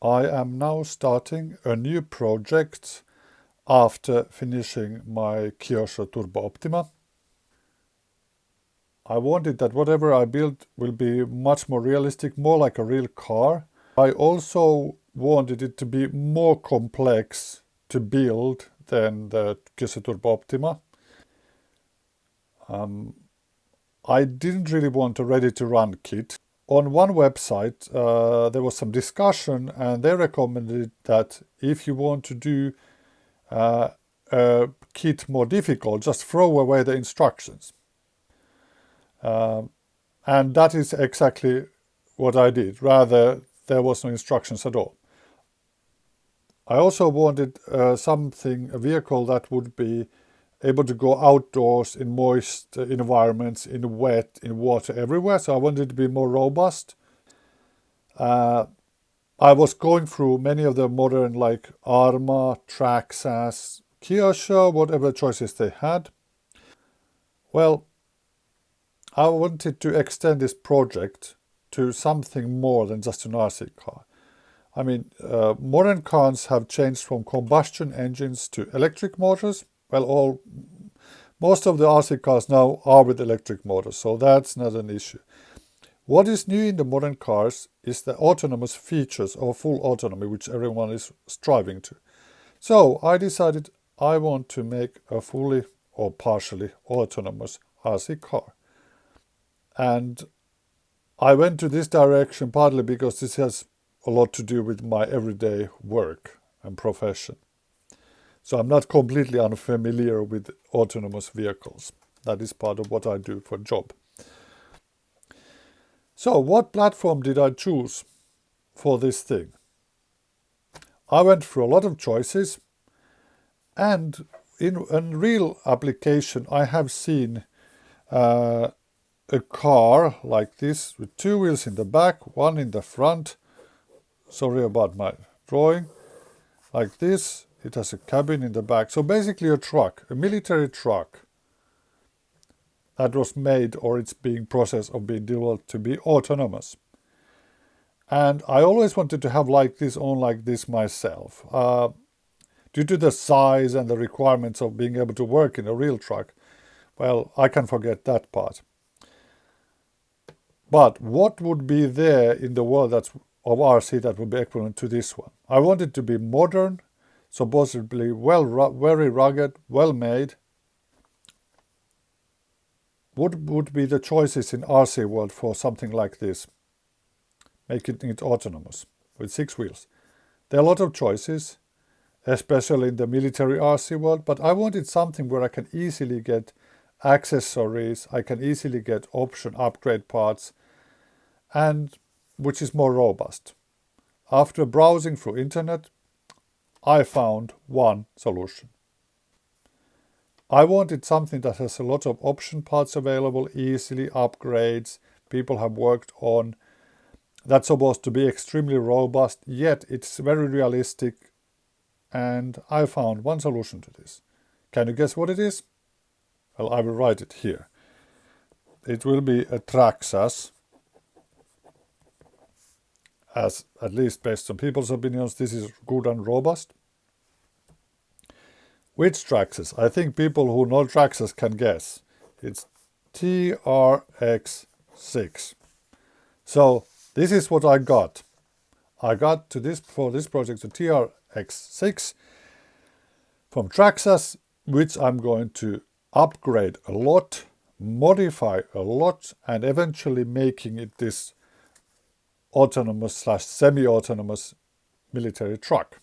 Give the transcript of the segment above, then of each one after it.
I am now starting a new project after finishing my Kyosho Turbo Optima. I wanted that whatever I build will be much more realistic, more like a real car. I also wanted it to be more complex to build than the Kyosho Turbo Optima. I didn't really want a ready-to-run kit. On one website, there was some discussion, and they recommended that if you want to do a kit more difficult, just throw away the instructions. And that is exactly what I did. Rather, there was no instructions at all. I also wanted a vehicle that would be able to go outdoors in moist environments, in wet, in water, everywhere. So I wanted it to be more robust. I was going through many of the modern like Arrma, Traxxas, Kyosho, whatever choices they had. Well, I wanted to extend this project to something more than just an RC car. I mean, modern cars have changed from combustion engines to electric motors. Well, most of the RC cars now are with electric motors, so that's not an issue. What is new in the modern cars is the autonomous features or full autonomy, which everyone is striving to. So I decided I want to make a fully or partially autonomous RC car. And I went to this direction partly because this has a lot to do with my everyday work and profession. So I'm not completely unfamiliar with autonomous vehicles. That is part of what I do for a job. So what platform did I choose for this thing? I went through a lot of choices, and in real application I have seen a car like this with two wheels in the back, one in the front. Sorry about my drawing. Like this. It has a cabin in the back. So basically a truck, a military truck that was made or it's being processed of being developed to be autonomous. And I always wanted to have like this myself. Due to the size and the requirements of being able to work in a real truck, well, I can forget that part. But what would be there in the world of RC that would be equivalent to this one? I want it to be modern, supposedly very rugged, well made. What would be the choices in RC world for something like this? Making it autonomous with 6 wheels. There are a lot of choices, especially in the military RC world, but I wanted something where I can easily get accessories, I can easily get option upgrade parts, and which is more robust. After browsing through internet, I found one solution. I wanted something that has a lot of option parts available, easily upgrades, people have worked on. That's supposed to be extremely robust, yet it's very realistic, and I found one solution to this. Can you guess what it is? Well, I will write it here. It will be a Traxxas. As at least based on people's opinions, this is good and robust. Which Traxxas? I think people who know Traxxas can guess. It's trx-6. So this is what I got. I got for this project the trx-6 from Traxxas, which I'm going to upgrade a lot, modify a lot, and eventually making it this autonomous / semi-autonomous military truck.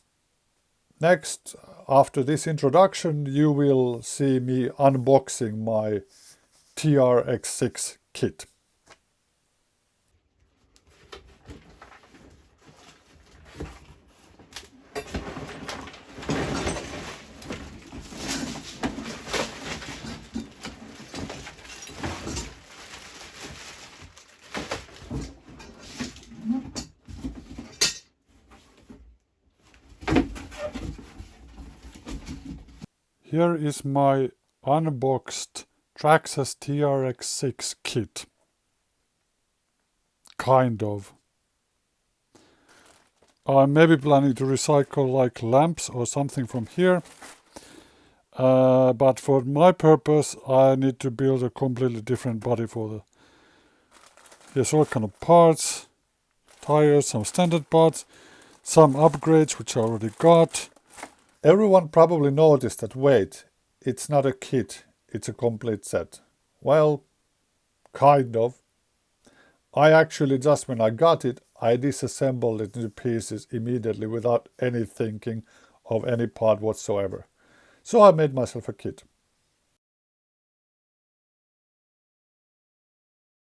Next, after this introduction, you will see me unboxing my trx-6 kit. Here is my unboxed Traxxas trx-6 kit. Kind of. I'm maybe planning to recycle like lamps or something from here. But for my purpose, I need to build a completely different body for the... Here's all kind of parts, tires, some standard parts, some upgrades which I already got. Everyone probably noticed that, wait, it's not a kit, it's a complete set. Well, kind of. I actually, just when I got it, I disassembled it into pieces immediately without any thinking of any part whatsoever. So I made myself a kit.